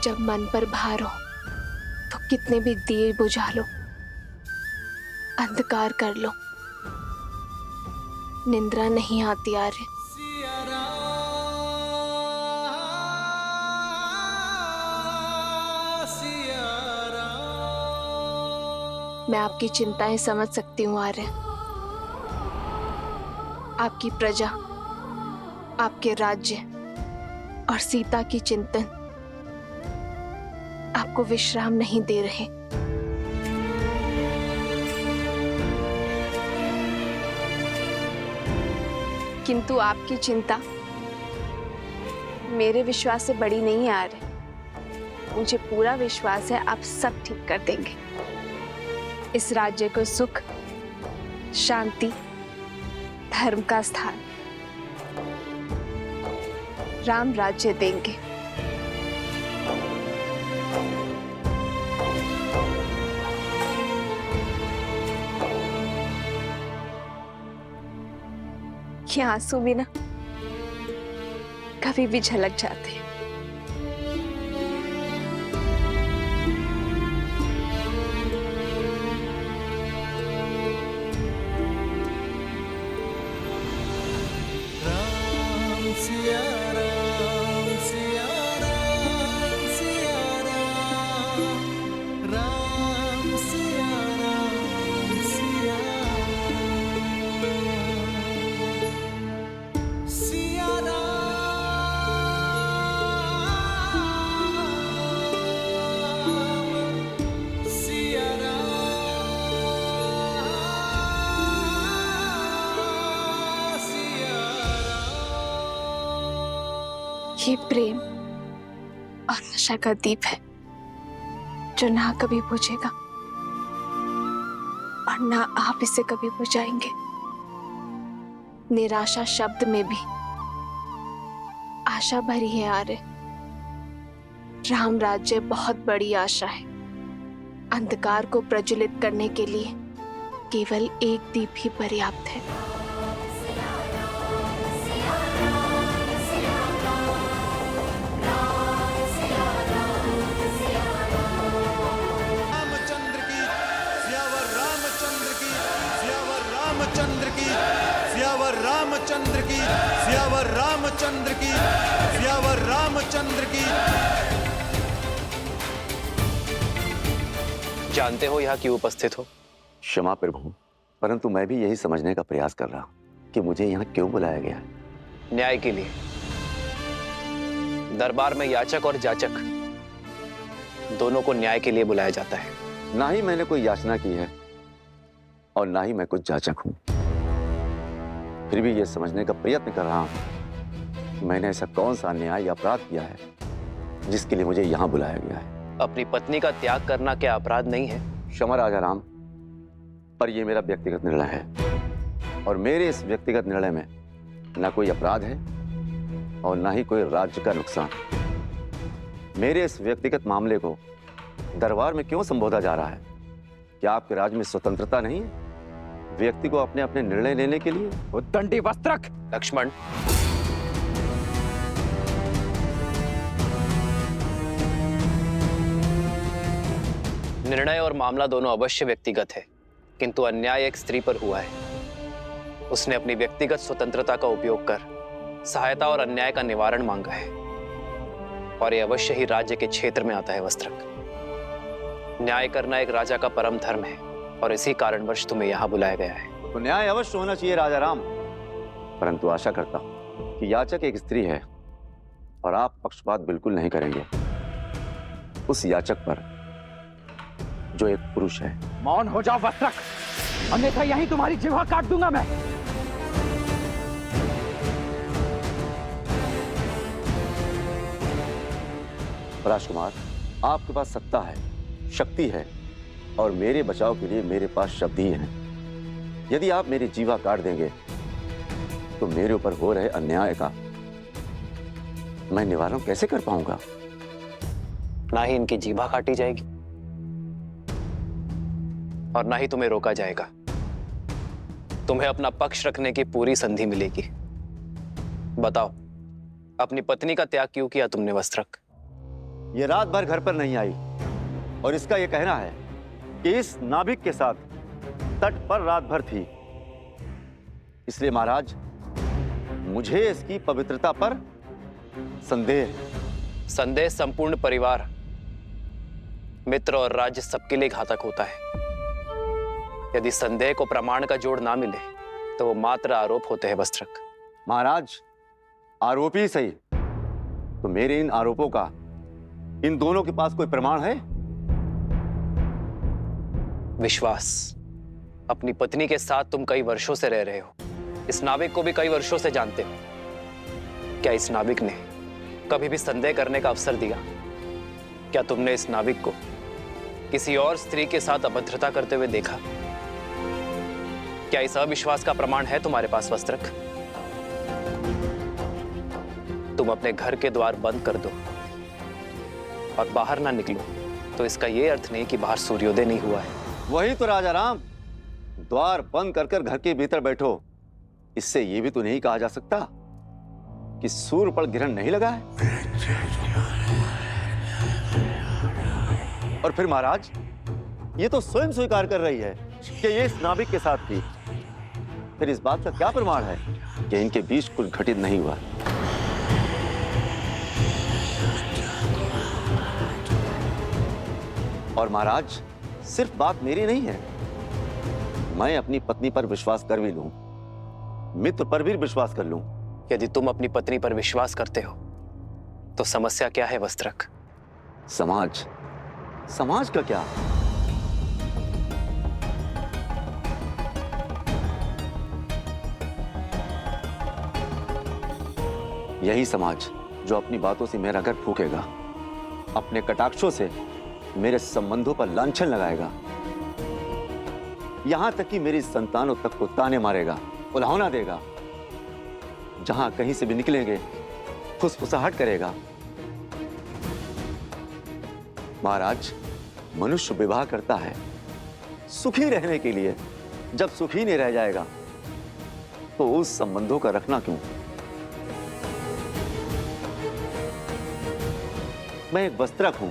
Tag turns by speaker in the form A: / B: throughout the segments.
A: जब मन पर भार हो तो कितने भी दिए बुझा लो, अंधकार कर लो, निंद्रा नहीं आती आर्य। मैं आपकी चिंताएं समझ सकती हूँ आर्य। आपकी प्रजा, आपके राज्य और सीता की चिंतन आपको विश्राम नहीं दे रहे। किंतु आपकी चिंता मेरे विश्वास से बड़ी नहीं है आर्य। मुझे पूरा विश्वास है आप सब ठीक कर देंगे। इस राज्य को सुख, शांति, धर्म का स्थान, राम राज्य देंगे। ये आंसू भी ना कभी भी झलक जाते हैं। ये प्रेम और आशा का दीप है जो ना कभी बुझेगा और ना आप इसे कभी बुझाएंगे। निराशा शब्द में भी आशा भरी है आर्य। राम राज्य बहुत बड़ी आशा है। अंधकार को प्रज्वलित करने के लिए केवल एक दीप ही पर्याप्त है।
B: रामचंद्र की, सियावर रामचंद्र की, सियावर रामचंद्र की।
C: जानते हो यहाँ क्यों उपस्थित हो?
D: क्षमा प्रभु, परंतु मैं भी यही समझने का प्रयास कर रहा हूँ कि मुझे यहाँ क्यों बुलाया गया है।
C: न्याय के लिए। दरबार में याचक और जाचक दोनों को न्याय के लिए बुलाया जाता है।
D: ना ही मैंने कोई याचना की है और ना ही मैं कुछ जाचक हूँ। फिर भी यह समझने का प्रयत्न कर रहा हूं मैंने ऐसा कौन सा अन्याय या अपराध किया है जिसके लिए मुझे यहां बुलाया गया है।
C: अपनी पत्नी का त्याग करना क्या अपराध नहीं है?
D: क्षमा राजा राम, पर यह मेरा व्यक्तिगत निर्णय है और मेरे इस व्यक्तिगत निर्णय में ना कोई अपराध है और ना ही कोई राज्य का नुकसान। मेरे इस व्यक्तिगत मामले को दरबार में क्यों संबोधा जा रहा है? क्या आपके राज्य में स्वतंत्रता नहीं है व्यक्ति को अपने अपने निर्णय लेने के लिए?
C: उद्दंडी वस्त्रक। लक्ष्मण, निर्णय और मामला दोनों अवश्य व्यक्तिगत है, किंतु अन्याय एक स्त्री पर हुआ है। उसने अपनी व्यक्तिगत स्वतंत्रता का उपयोग कर सहायता और अन्याय का निवारण मांगा है और यह अवश्य ही राज्य के क्षेत्र में आता है। वस्त्रक, न्याय करना एक राजा का परम धर्म है और इसी कारणवश तुम्हें यहाँ बुलाया गया है।
D: तो न्याय अवश्य होना चाहिए राजा राम, परंतु आशा करता हूं कि याचक एक स्त्री है और आप पक्षपात बिल्कुल नहीं करेंगे उस याचक पर जो एक पुरुष है।
E: मौन हो जाओ वस्त्रक, अन्यथा यहीं तुम्हारी जिह्वा काट दूंगा मैं।
D: राजकुमार, आपके पास सत्ता है, शक्ति है और मेरे बचाव के लिए मेरे पास शब्द ही हैं। यदि आप मेरी जीवा काट देंगे तो मेरे ऊपर हो रहे अन्याय का मैं निवारण कैसे कर पाऊंगा?
C: ना ही इनकी जीभा काटी जाएगी और ना ही तुम्हें रोका जाएगा। तुम्हें अपना पक्ष रखने की पूरी संधि मिलेगी। बताओ, अपनी पत्नी का त्याग क्यों किया तुमने वस्त्रक?
D: ये रात भर घर पर नहीं आई और इसका ये कहना है कि इस नाविक के साथ तट पर रात भर थी। इसलिए महाराज, मुझे इसकी पवित्रता पर संदेह है।
C: संदेह संपूर्ण परिवार, मित्र और राज्य सबके लिए घातक होता है। यदि संदेह को प्रमाण का जोड़ ना मिले तो वो मात्र आरोप होते हैं वस्त्रक।
D: महाराज, आरोपी ही सही, तो मेरे इन आरोपों का इन दोनों के पास कोई प्रमाण है?
C: विश्वास। अपनी पत्नी के साथ तुम कई वर्षों से रह रहे हो, इस नाविक को भी कई वर्षों से जानते हो। क्या इस नाविक ने कभी भी संदेह करने का अवसर दिया? क्या तुमने इस नाविक को किसी और स्त्री के साथ अभद्रता करते हुए देखा? क्या इस अविश्वास का प्रमाण है तुम्हारे पास वस्त्रक? तुम अपने घर के द्वार बंद कर दो और बाहर ना निकलो तो इसका यह अर्थ नहीं कि बाहर सूर्योदय नहीं हुआ है।
D: वही तो राजा राम, द्वार बंद कर घर के भीतर बैठो, इससे यह भी तो नहीं कहा जा सकता कि सूर्य पर ग्रहण नहीं लगा है। और फिर महाराज, ये तो स्वयं स्वीकार कर रही है कि ये इस नाविक के साथ थी। फिर इस बात का क्या प्रमाण है कि इनके बीच कुछ घटित नहीं हुआ? और महाराज, सिर्फ बात मेरी नहीं है, मैं अपनी पत्नी पर विश्वास कर भी लूं, मित्र पर भी विश्वास कर लूं।
C: यदि तुम अपनी पत्नी पर विश्वास करते हो तो समस्या क्या है वस्त्रक?
D: समाज, समाज का क्या? यही समाज जो अपनी बातों से मेरा घर फूकेगा, अपने कटाक्षों से मेरे संबंधों पर लांछन लगाएगा, यहां तक कि मेरी संतानों तक को ताने मारेगा, उल्हाना देगा, जहां कहीं से भी निकलेंगे फुसफुसाहट करेगा। महाराज, मनुष्य विवाह करता है सुखी रहने के लिए, जब सुखी नहीं रह जाएगा तो उस संबंधों का रखना क्यों? मैं एक वस्त्रक हूं,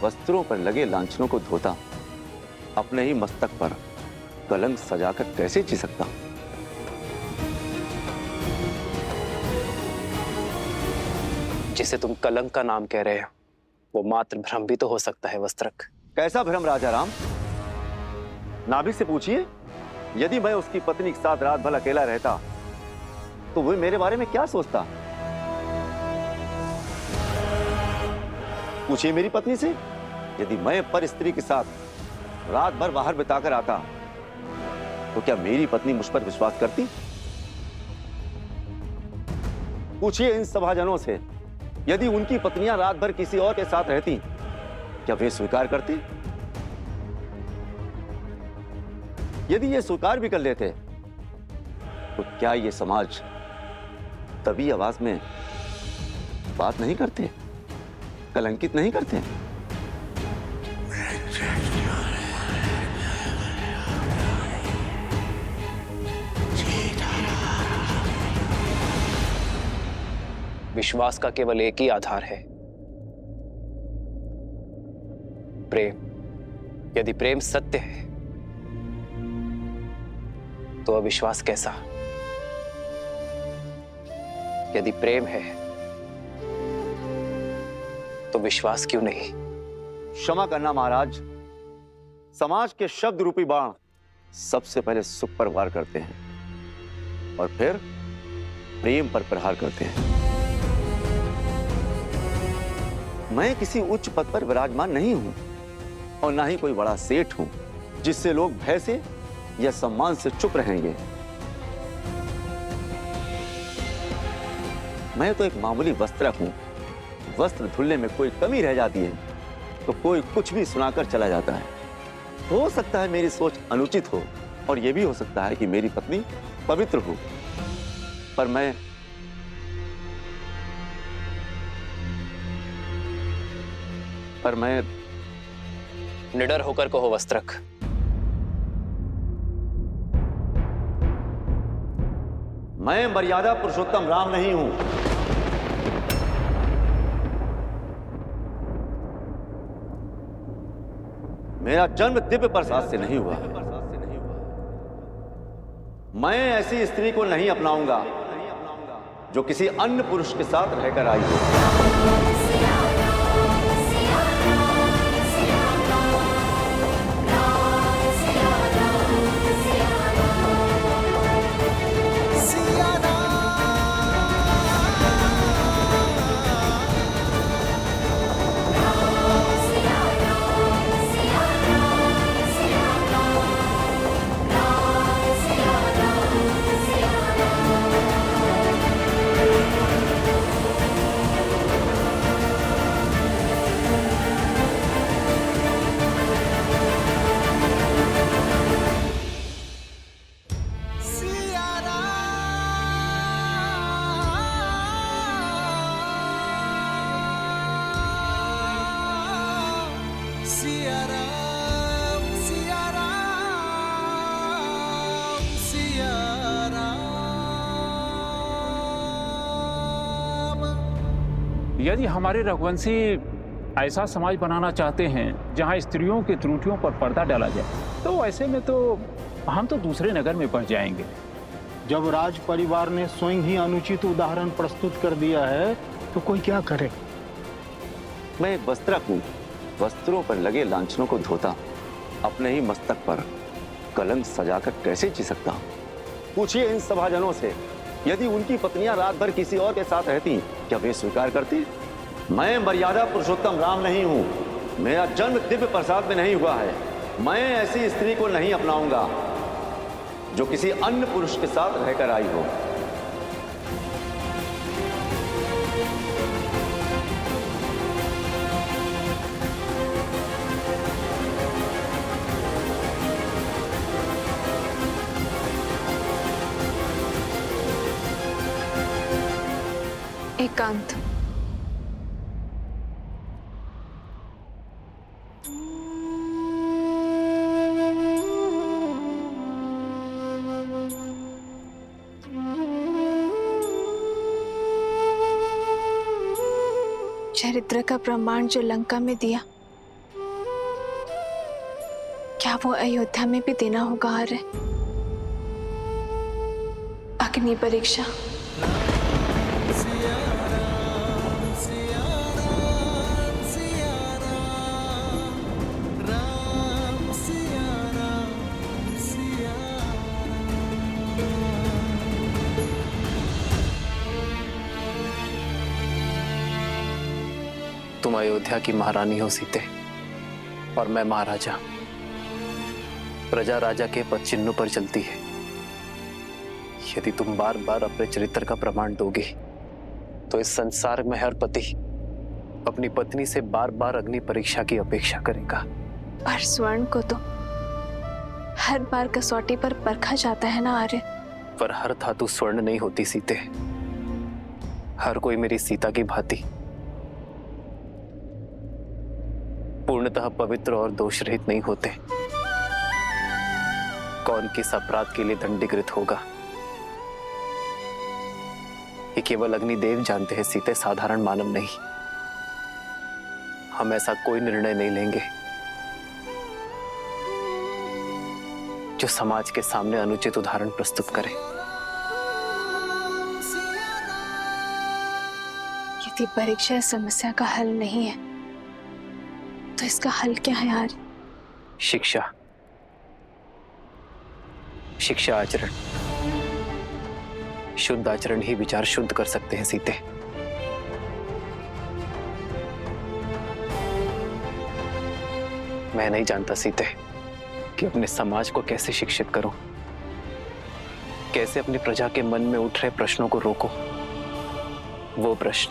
D: वस्त्रों पर लगे लांछनों को धोता, अपने ही मस्तक पर कलंक सजाकर कैसे जी सकता?
C: जिसे तुम कलंक का नाम कह रहे हो वो मात्र भ्रम भी तो हो सकता है वस्त्रक।
D: कैसा भ्रम राजा राम? नाभिक से पूछिए, यदि मैं उसकी पत्नी के साथ रात भर अकेला रहता तो वो मेरे बारे में क्या सोचता? पूछिए मेरी पत्नी से, यदि मैं पर स्त्री के साथ रात भर बाहर बिताकर आता तो क्या मेरी पत्नी मुझ पर विश्वास करती? पूछिए इन सभाजनों से, यदि उनकी पत्नियां रात भर किसी और के साथ रहती क्या वे स्वीकार करती? यदि ये स्वीकार भी कर लेते तो क्या ये समाज तभी आवाज में बात नहीं करते, कलंकित नहीं करते?
C: विश्वास का केवल एक ही आधार है, प्रेम। यदि प्रेम सत्य है तो अविश्वास कैसा? यदि प्रेम है तो विश्वास क्यों नहीं?
D: क्षमा करना महाराज, समाज के शब्द रूपी बाण सबसे पहले सुख पर वार करते हैं और फिर प्रेम पर प्रहार करते हैं। मैं किसी उच्च पद पर विराजमान नहीं हूं और ना ही कोई बड़ा सेठ हूं जिससे लोग भय से या सम्मान से चुप रहेंगे। मैं तो एक मामूली वस्त्रक हूं। वस्त्र धुलने में कोई कमी रह जाती है तो कोई कुछ भी सुनाकर चला जाता है। हो सकता है मेरी सोच अनुचित हो और यह भी हो सकता है कि मेरी पत्नी पवित्र हो, पर मैं
C: निडर होकर कहो वस्त्रक,
D: मैं मर्यादा पुरुषोत्तम राम नहीं हूं। मेरा जन्म दिव्य प्रसाद से नहीं हुआ। मैं ऐसी स्त्री को नहीं अपनाऊंगा जो किसी अन्य पुरुष के साथ रहकर आई हो।
E: यदि हमारे रघुवंशी ऐसा समाज बनाना चाहते हैं जहां स्त्रियों की त्रुटियों पर पर्दा डाला जाए, तो ऐसे में तो हम तो दूसरे नगर में बस जाएंगे।
F: जब राज परिवार ने स्वयं ही अनुचित उदाहरण प्रस्तुत कर दिया है तो कोई क्या करे।
D: मैं एक वस्त्रक हूं, वस्त्रों पर लगे लांछनों को धोता, अपने ही मस्तक पर कलंक सजाकर कैसे जी सकता हूं? पूछिए इन सभाजनों से, यदि उनकी पत्नियां रात भर किसी और के साथ रहती क्या वे स्वीकार करती? मैं मर्यादा पुरुषोत्तम राम नहीं हूं, मेरा जन्म दिव्य प्रसाद में नहीं हुआ है। मैं ऐसी स्त्री को नहीं अपनाऊंगा जो किसी अन्य पुरुष के साथ रहकर आई हो।
A: एकांत। चरित्र का प्रमाण जो लंका में दिया, क्या वो अयोध्या में भी देना होगा? आर्य, अग्नि परीक्षा।
C: तुम अयोध्या की महारानी हो सीते, और मैं महाराजा। प्रजा राजा के पद चिन्हों पर चलती है। यदि तुम बार बार अपने चरित्र का प्रमाण दोगे तो इस संसार में हर पति अपनी पत्नी से बार बार अग्नि परीक्षा की अपेक्षा करेगा।
A: पर स्वर्ण को तो हर बार कसौटी पर परखा जाता है ना आर्य।
C: पर हर धातु स्वर्ण नहीं होती सीते। हर कोई मेरी सीता की भांति पूर्णतः पवित्र और दोष रहित नहीं होते। कौन किस अपराध के लिए दंडीकृत होगा, ये केवल अग्निदेव जानते हैं सीते, साधारण मानव नहीं। हम ऐसा कोई निर्णय नहीं लेंगे जो समाज के सामने अनुचित उदाहरण प्रस्तुत करे।
A: यदि परीक्षा इस समस्या का हल नहीं है तो इसका हल क्या है यार?
C: शिक्षा, शिक्षा आचरण। शुद्ध आचरण ही विचार शुद्ध कर सकते हैं सीते। मैं नहीं जानता सीते कि अपने समाज को कैसे शिक्षित करूं, कैसे अपनी प्रजा के मन में उठ रहे प्रश्नों को रोको। वो प्रश्न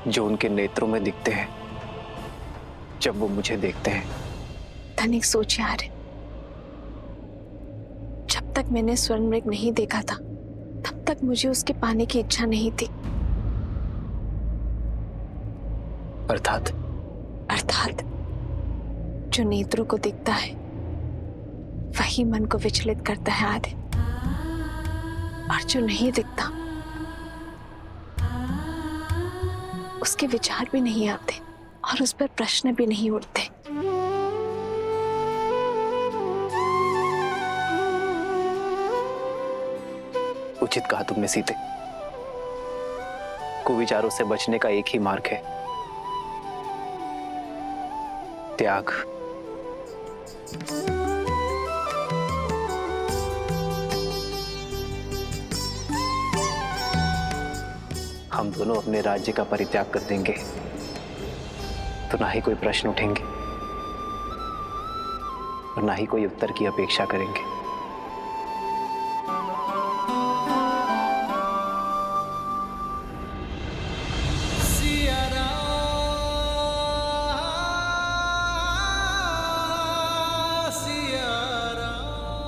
C: जो उनके नेत्रों में दिखते हैं जब वो मुझे देखते हैं।
A: धनिक सोच यार, जब तक मैंने स्वर्ण मृग नहीं देखा था तब तक मुझे उसके पाने की इच्छा नहीं थी।
C: अर्थात
A: अर्थात जो नेत्रों को दिखता है वही मन को विचलित करता है आदि, और जो नहीं दिखता उसके विचार भी नहीं आते और उस पर प्रश्न भी नहीं उठते।
C: उचित कहा तुमने सीते। कुविचारों से बचने का एक ही मार्ग है, त्याग। हम दोनों अपने राज्य का परित्याग कर देंगे तो ना ही कोई प्रश्न उठेंगे और ना ही कोई उत्तर की अपेक्षा करेंगे।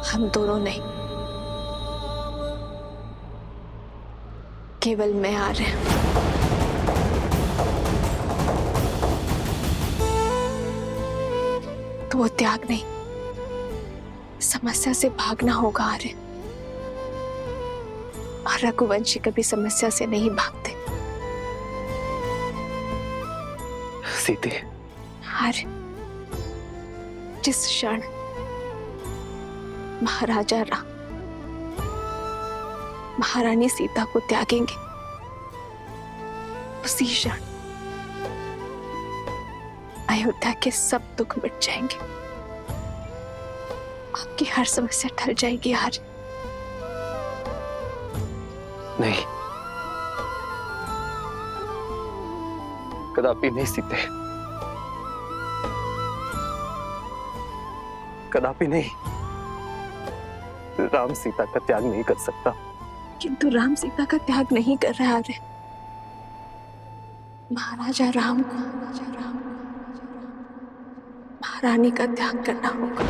A: हम दोनों नहीं, केवल मैं आ रहे हैं। तो वो त्याग नहीं, समस्या से भागना होगा आर्य। और रघुवंशी कभी समस्या से नहीं भागते।
C: सीते,
A: आर्य, जिस क्षण महाराजा राम महारानी सीता को त्यागेंगे, उसी क्षण अयोध्या के सब दुख मिट जाएंगे। आपकी हर समस्या टल जाएगी आज।
C: नहीं, कदापि नहीं सीते, कदापि नहीं। राम सीता का त्याग नहीं कर सकता।
A: किंतु राम सीता का त्याग नहीं कर रहा है। महाराजा राम को महारानी का त्याग करना होगा।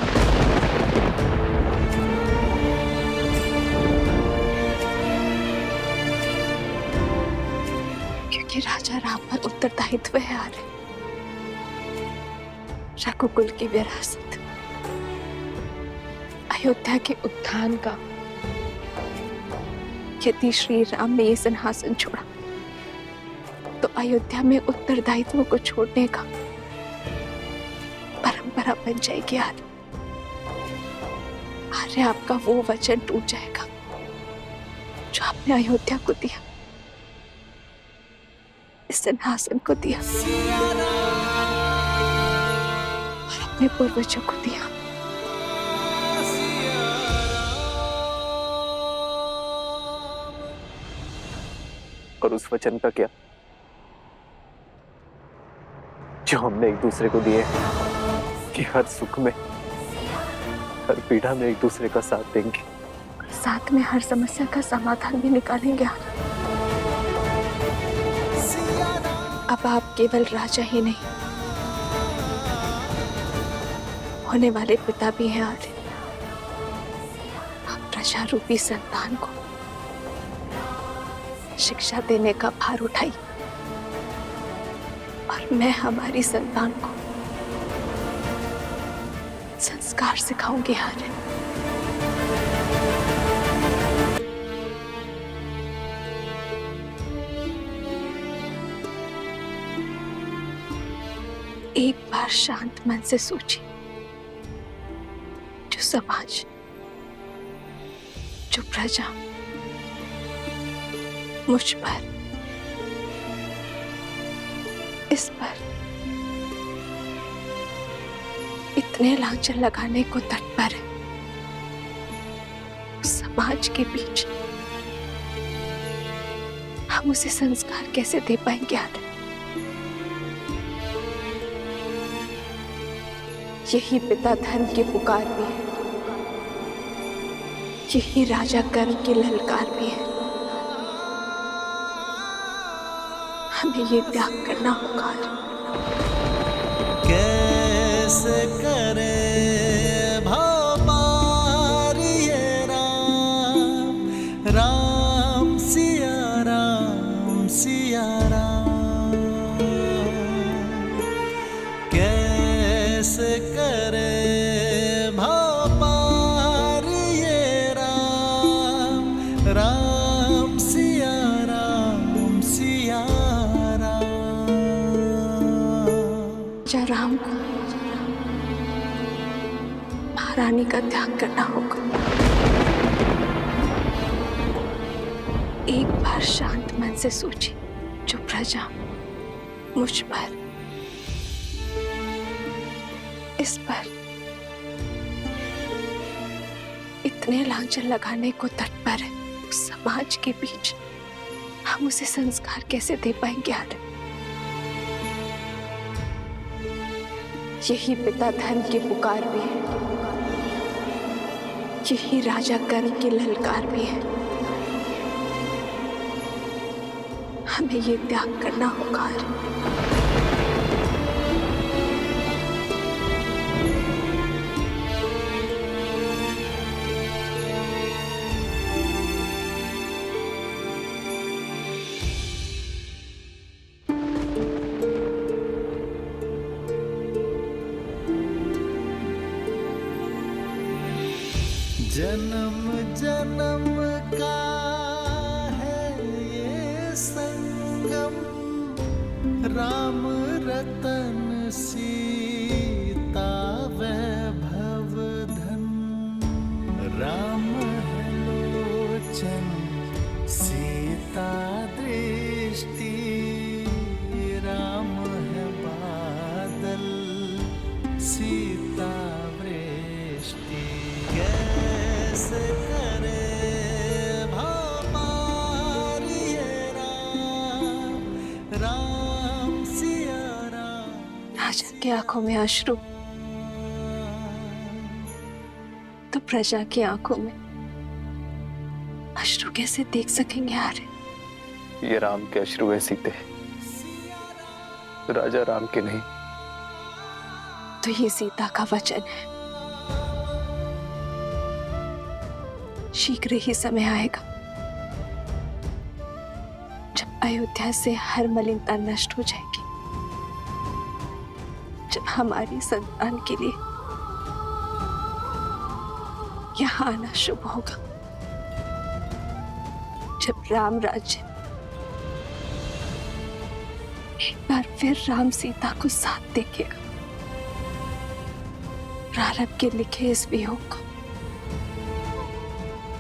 A: क्योंकि राजा राम पर उत्तरदायित्व है आर्य। रघुकुल की विरासत, अयोध्या के उत्थान का। यदि श्री राम ने ये सिंहासन छोड़ा तो अयोध्या में उत्तरदायित्व को छोड़ने का परंपरा बन जाएगी आर्य। आर्य, आपका वो वचन टूट जाएगा जो आपने अयोध्या को दिया, इस सिंहासन को दिया और अपने पूर्वजों को दिया।
C: और उस वचन का क्या जो हमने एक दूसरे को दिए कि हर सुख में, हर पीड़ा में एक दूसरे का साथ देंगे,
A: साथ में हर समस्या का समाधान भी निकालेंगे। अब आप केवल राजा ही नहीं, होने वाले पिता भी हैं आर्य। आप प्रजा रूपी संतान को शिक्षा देने का भार उठाई और मैं हमारी संतान को संस्कार सिखाऊंगी आर्य। एक बार शांत मन से सोचिए, जो समाज, जो प्रजा मुझ पर, इस पर इतने लांछन लगाने को तत्पर है, उस समाज के बीच हम उसे संस्कार कैसे दे पाएंगे आर्य? यही पिता धर्म की पुकार भी है, यही राजा कर्म की ललकार भी है। हमें ये त्याग करना होगा।
B: कैसे करे भव पार ये राम, राम सिया राम सिया राम। कैसे करे भव पार ये राम, राम सिया राम सिया।
A: राम को महारानी का त्याग करना होगा। एक बार शांत मन से सोचिए, जो प्रजा मुझ पर, इस पर इतने लांछन लगाने को तत्पर है, उस समाज के बीच हम उसे संस्कार कैसे दे पाएंगे यार? यही पिता धर्म की पुकार भी है, यही राजा कर्म की ललकार भी है। हमें ये त्याग करना होगा।
G: जन्म जन्म का है ये संगम, राम रतन सीता वैभव धन। राम है लोचन सीता दृष्टि, राम है बादल सीता वृष्टि। कैसे करे भगवान ये राम, राम सिया राम।
A: राजा की आंखों में अश्रु तो प्रजा की आंखों में अश्रु कैसे देख सकेंगे यार?
C: ये राम के अश्रु है सीते, राजा राम के नहीं।
A: तो ये सीता का वचन है, शीघ्र ही समय आएगा जब अयोध्या से हर मलिनता नष्ट हो जाएगी, जब हमारी संतान के लिए यहाँ आना शुभ होगा, जब राम राज्य एक बार फिर राम सीता को साथ देखेगा। प्रारंभ के लिखे इस वियोग को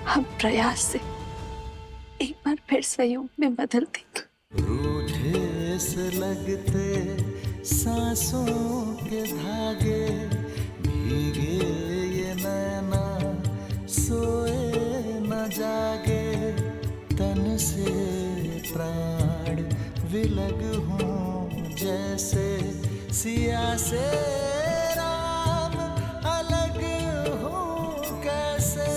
A: हम प्रयास से एक बार फिर संयोग में बदल देंगे।
G: रूठे से लगते सांसों के धागे, भीगे ये नैना सोए न जागे। तन से प्राण विलग हों जैसे, सिया से राम अलग हो कैसे।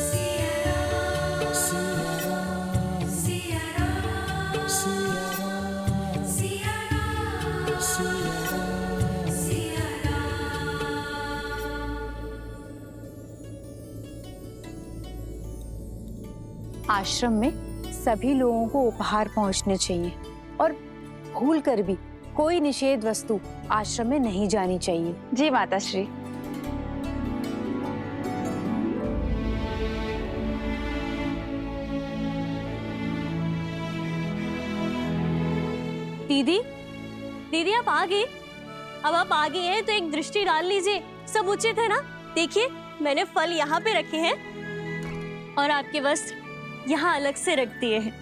H: आश्रम में सभी लोगों को उपहार पहुंचने चाहिए और भूल कर भी कोई निषेध वस्तु आश्रम में नहीं जानी चाहिए।
I: जी माताश्री।
J: दीदी, दीदी आप आ गए? अब आप आ गए हैं तो एक दृष्टि डाल लीजिए, सब उचित है ना? देखिए मैंने फल यहाँ पे रखे हैं और आपके वस्त्र यहाँ अलग से रख दिए हैं।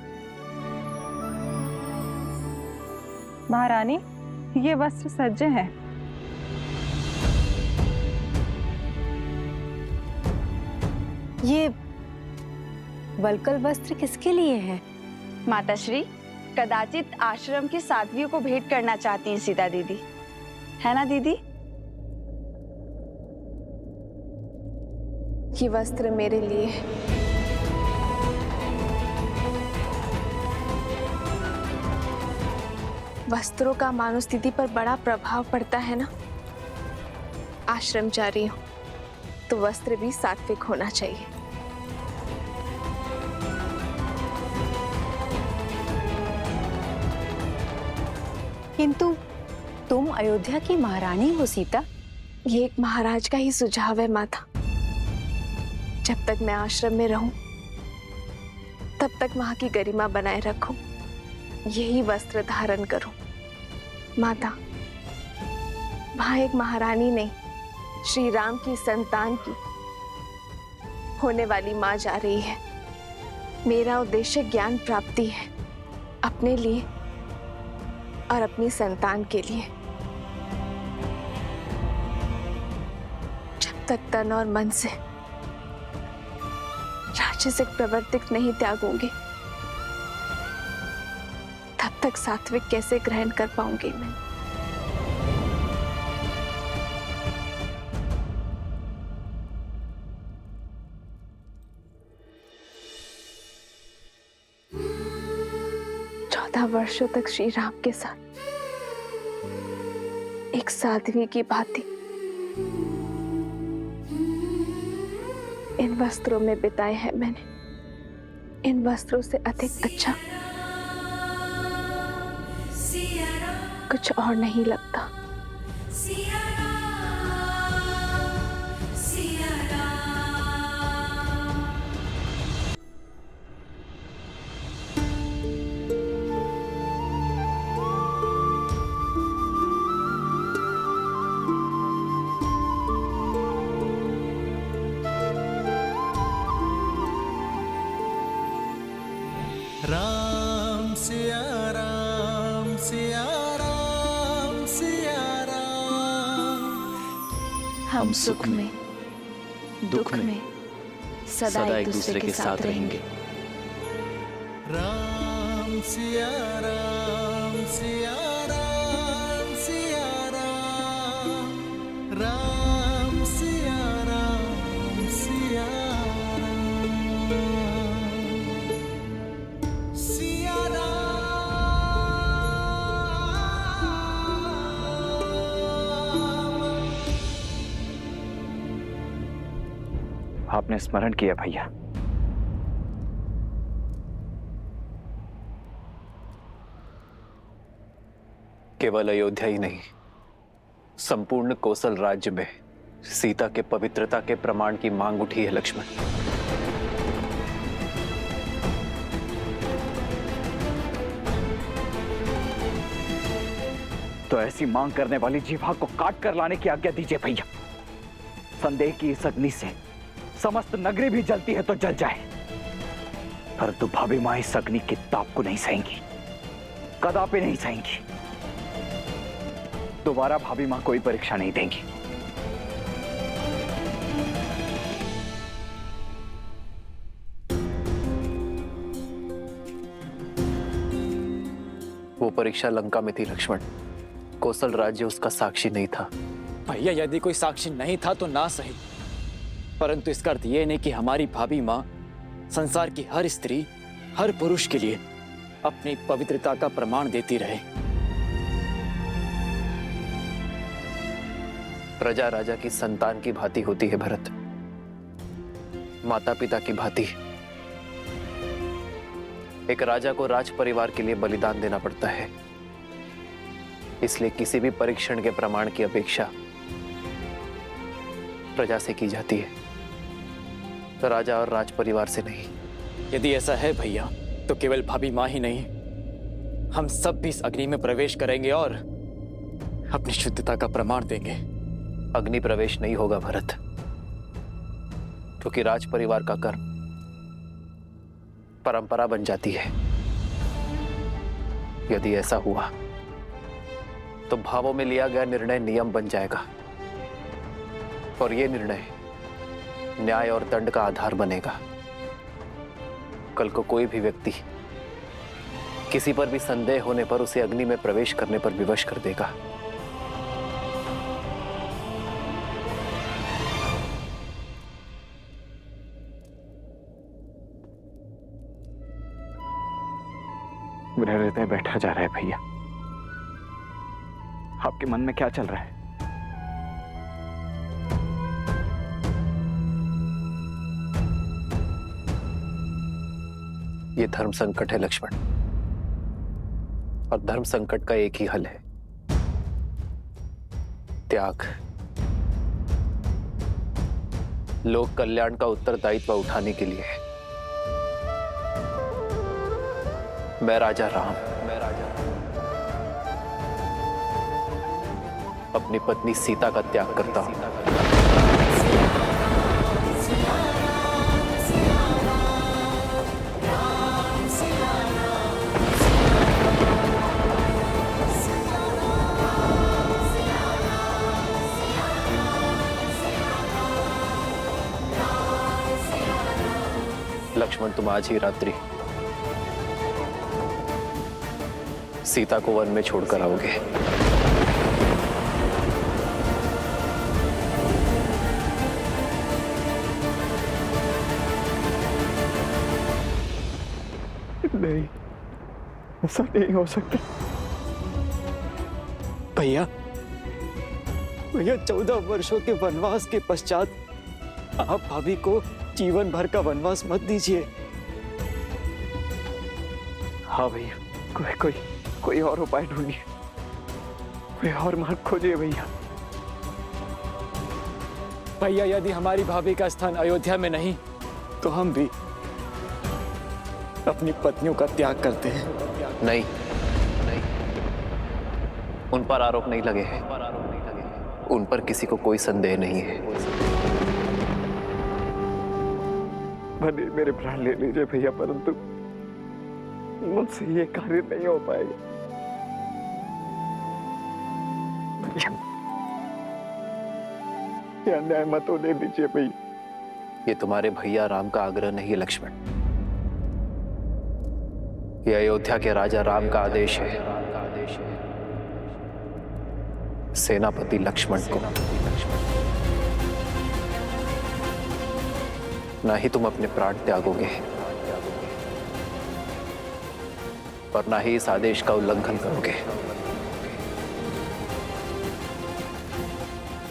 I: महारानी, ये वस्त्र सज्ज है।
H: ये वलकल वस्त्र किसके लिए है?
I: माताश्री, कदाचित आश्रम की साध्वियों को भेंट करना चाहती हैं सीता दीदी, है ना दीदी?
A: ये वस्त्र मेरे लिए है। वस्त्रों का मानव स्थिति पर बड़ा प्रभाव पड़ता है ना। आश्रम जा रही हूं तो वस्त्र भी सात्विक होना चाहिए।
H: किंतु तुम अयोध्या की महारानी हो सीता।
A: ये एक महाराज का ही सुझाव है माता। जब तक मैं आश्रम में रहूं तब तक वहां की गरिमा बनाए रखूं, यही वस्त्र धारण करूं। माता, वहां एक महारानी नहीं, श्री राम की संतान की होने वाली मां जा रही है। मेरा उद्देश्य ज्ञान प्राप्ति है, अपने लिए और अपनी संतान के लिए। जब तक तन और मन से राजसिक प्रवृत्ति नहीं त्यागूंगी, तब तक सात्विक कैसे ग्रहण कर पाऊंगी मैं? वर्षों तक श्री राम के साथ एक साध्वी की भांति इन वस्त्रों में बिताए हैं मैंने। इन वस्त्रों से अधिक अच्छा कुछ और नहीं लगता।
G: राम सिया राम सिया राम सिया राम।
A: हम सुख में दुख में सदा एक दूसरे के साथ रहेंगे।
G: राम सिया राम सिया राम सिया राम। राम सिया राम सिया
K: आपने स्मरण किया भैया।
C: केवल अयोध्या ही नहीं, संपूर्ण कोसल राज्य में सीता के पवित्रता के प्रमाण की मांग उठी है लक्ष्मण।
K: तो ऐसी मांग करने वाली जीवा को काट कर लाने की आज्ञा दीजिए भैया। संदेह की इस अग्नि से समस्त नगरी भी जलती है तो जल जाए, परंतु भाभी मां इस अग्नि की ताप को नहीं सहेंगी, कदापि नहीं सहेंगी। दोबारा भाभी मां कोई परीक्षा नहीं देंगी।
C: वो परीक्षा लंका में थी लक्ष्मण, कौशल राज्य उसका साक्षी नहीं था।
L: भैया यदि कोई साक्षी नहीं था तो ना सही, परंतु इसका अर्थ यह नहीं कि हमारी भाभी मां संसार की हर स्त्री हर पुरुष के लिए अपनी पवित्रता का प्रमाण देती रहे।
C: प्रजा राजा की संतान की भांति होती है भरत, माता पिता की भांति। एक राजा को राज परिवार के लिए बलिदान देना पड़ता है, इसलिए किसी भी परीक्षण के प्रमाण की अपेक्षा प्रजा से की जाती है, तो राजा और राज परिवार से नहीं।
L: यदि ऐसा है भैया तो केवल भाभी मां ही नहीं, हम सब भी इस अग्नि में प्रवेश करेंगे और अपनी शुद्धता का प्रमाण देंगे।
C: अग्नि प्रवेश नहीं होगा भरत, क्योंकि राज परिवार का कर्म परंपरा बन जाती है। यदि ऐसा हुआ तो भावों में लिया गया निर्णय नियम बन जाएगा, और यह निर्णय न्याय और दंड का आधार बनेगा। कल को कोई भी व्यक्ति किसी पर भी संदेह होने पर उसे अग्नि में प्रवेश करने पर विवश कर देगा।
K: मेरे हृदय बैठा जा रहा है भैया। आपके मन में क्या चल रहा है?
C: ये धर्म संकट है लक्ष्मण, और धर्म संकट का एक ही हल है, त्याग। लोक कल्याण का उत्तरदायित्व उठाने के लिए मैं राजा राम अपनी पत्नी सीता का त्याग करता हूं। लक्ष्मण तुम आज ही रात्रि सीता को वन में छोड़कर आओगे।
K: नहीं, ऐसा नहीं हो सकता भैया। भैया 14 वर्षों के वनवास के पश्चात आप भाभी को जीवन भर का वनवास मत दीजिए। हाँ भैया, कोई और उपाय ढूंढिए, कोई और मार्ग खोजिए भैया। भैया यदि हमारी भाभी का स्थान अयोध्या में नहीं तो हम भी अपनी पत्नियों का त्याग करते हैं।
C: नहीं, उन पर आरोप नहीं लगे हैं, उन पर किसी को कोई संदेह नहीं है।
K: भले मेरे प्राण ले लीजिए भैया, परंतु मुझसे ये कार्य नहीं हो पाएगा भैया। ये अन्याय मत होने दीजिए भैया।
C: ये तुम्हारे भैया राम का आग्रह नहीं है लक्ष्मण, ये अयोध्या के राजा राम का आदेश है सेनापति लक्ष्मण को। ना ही तुम अपने प्राण त्यागोगे और ना ही इस आदेश का उल्लंघन करोगे।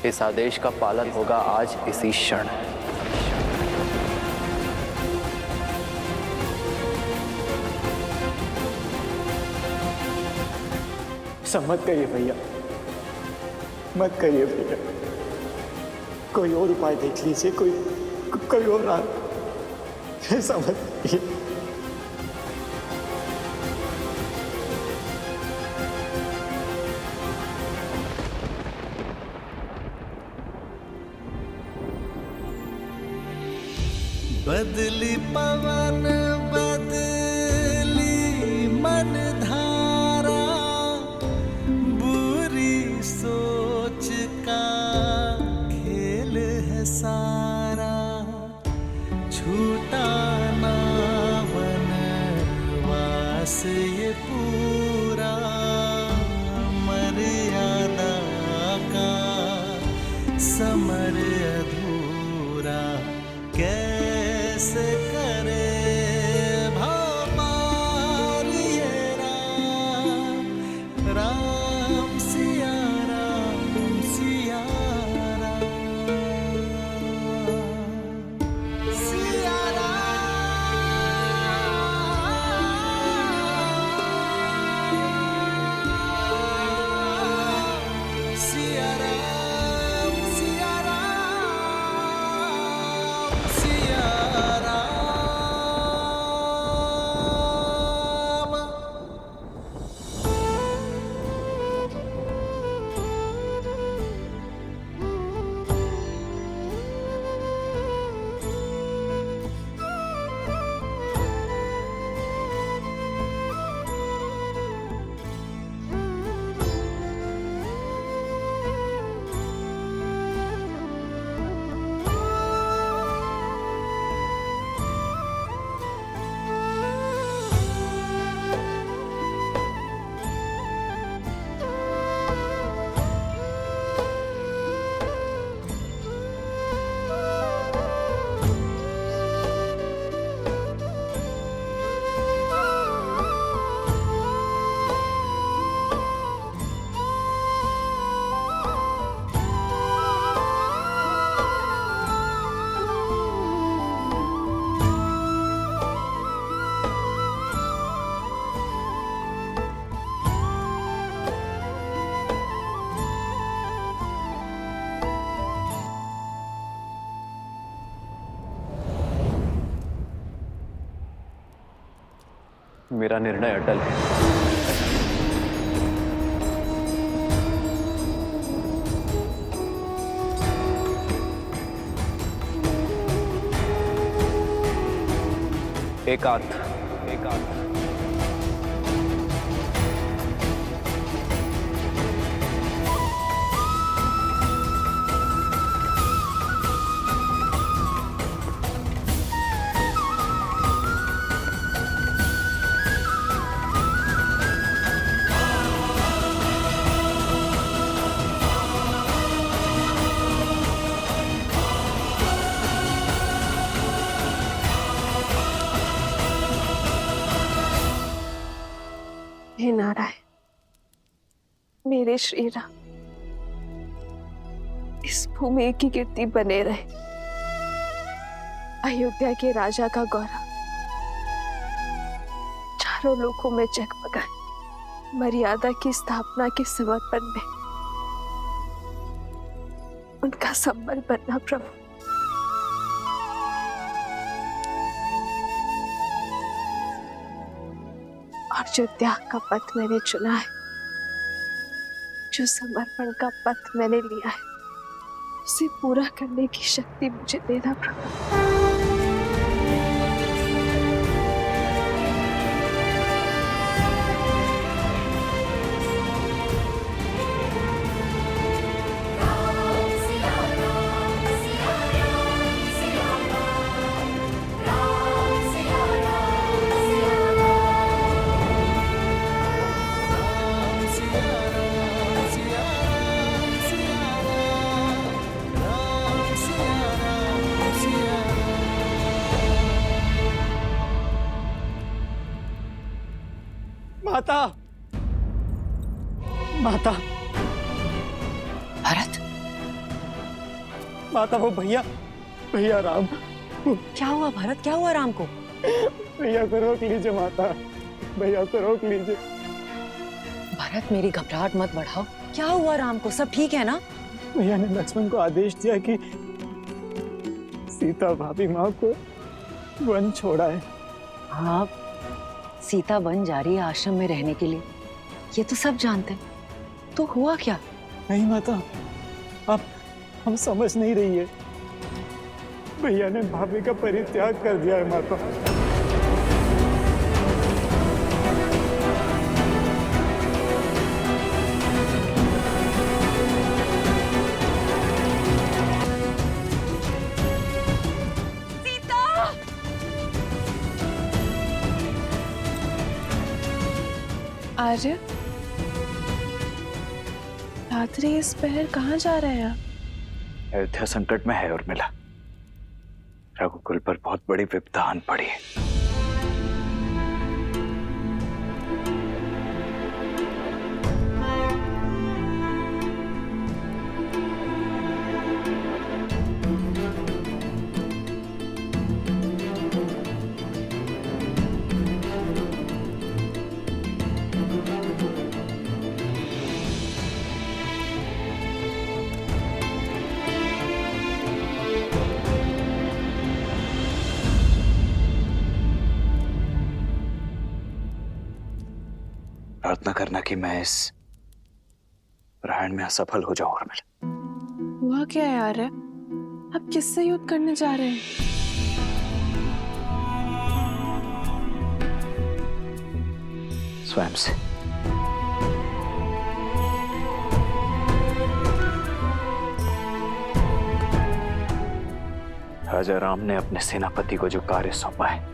C: इस आदेश का पालन होगा आज इसी क्षण।
K: मत करिए भैया, मत करिए भैया। कोई और उपाय देख लीजिए, कोई और ऐसा मत करिए।
G: बदली पवन बदली मन धारा, बुरी सोच का खेल है सारा। छूटा ना वनवास ये पूरा, मर्यादा का समर अधूरा। कैसे करे भगवान ये राम सिया राम सिया राम सिया राम सिया राम सिया राम सिया राम।
C: मेरा निर्णय अटल है। एकांत।
A: मेरे श्री राम इस भूमि की कीर्ति बने रहे, अयोध्या के राजा का गौरव चारों लोकों में जगमगाए, मर्यादा की स्थापना के समर्पण में उनका संबल बनना प्रभु। और जो त्याग का पथ मैंने चुना है, जो समर्पण का पथ मैंने लिया है, उसे पूरा करने की शक्ति मुझे देना प्रभु।
L: माता, माता,
M: भरत,
L: माता वो भैया, भैया राम।
M: क्या हुआ भरत, क्या हुआ राम को?
L: भैया को रोक लीजिए माता, भैया को रोक लीजिए।
M: भरत मेरी घबराहट मत बढ़ाओ, क्या हुआ राम को, सब ठीक है ना?
L: भैया ने लक्ष्मण को आदेश दिया कि सीता भाभी माँ को वन छोड़ा है।
M: हाँ, सीता वन जा रही है आश्रम में रहने के लिए, ये तो सब जानते हैं, तो हुआ क्या?
L: नहीं माता, आप हम समझ नहीं रही है। भैया ने भाभी का परित्याग कर दिया है माता।
A: आर्य, रात्रि इस पहर कहाँ जा रहे हैं?
K: अयोध्या संकट में है उर्मिला, रघुकुल पर बहुत बड़ी विपदा आन पड़ी है। प्रार्थना करना कि मैं इस प्रयाण में असफल हो जाऊं उर्मिला।
A: हुआ क्या है आर्य? आप किससे युद्ध करने जा रहे हैं?
K: स्वयं से। राजा राम ने अपने सेनापति को जो कार्य सौंपा है,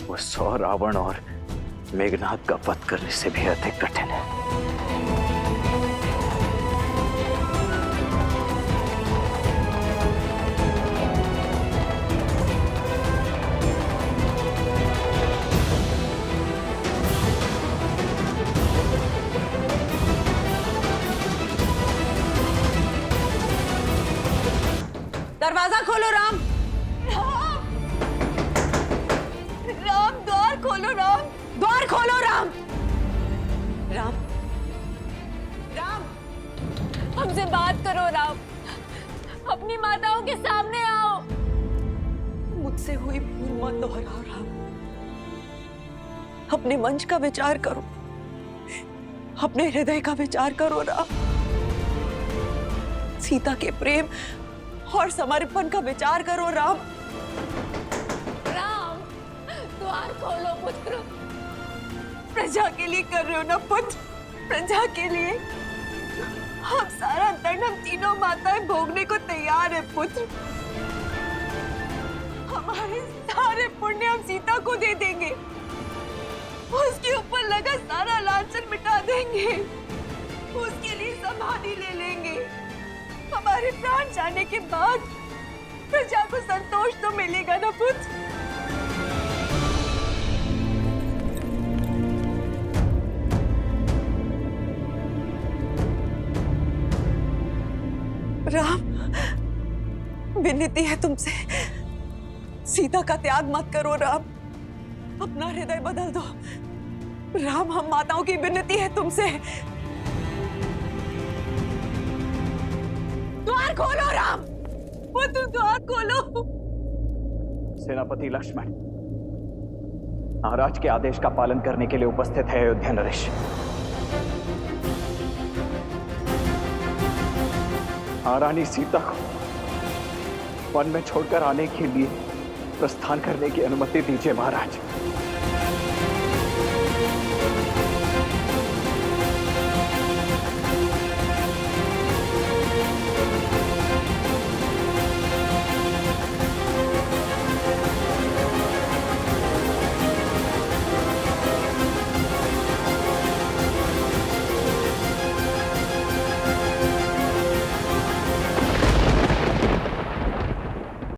K: वो 100 रावण और मेघनाद का वध करने से भी अधिक कठिन है।
M: दरवाजा खोलो राम।
J: राम, द्वार खोलो राम,
M: द्वार खोलो राम। राम, राम,
J: हमसे बात करो राम, अपनी माताओं के सामने आओ।
M: मुझसे हुई भूल मत दोहराओ राम, अपने मंच का विचार करो, अपने हृदय का विचार करो राम। सीता के प्रेम और समर्पण का विचार करो राम।
J: राम, द्वार खोलो पुत्र।
M: प्रजा के लिए कर रहे हो ना पुत्र, प्रजा के लिए। हम सारा दंड हम तीनों माताएं भोगने को तैयार है पुत्र। हमारे सारे पुण्य हम सीता को दे देंगे, उसके ऊपर लगा सारा लांछन मिटा देंगे, उसके लिए समाधि ले लेंगे। हमारे प्राण जाने के बाद प्रजा को संतोष तो मिलेगा ना पुत्र। राम, विनती है तुमसे, सीता का त्याग मत करो राम, अपना हृदय बदल दो। राम, हम माताओं की विनती है तुमसे, द्वार खोलो राम, वो तुम द्वार खोलो।
K: सेनापति लक्ष्मण महाराज के आदेश का पालन करने के लिए उपस्थित है अयोध्या नरेश। महारानी सीता को वन में छोड़कर आने के लिए प्रस्थान करने की अनुमति दीजिए महाराज।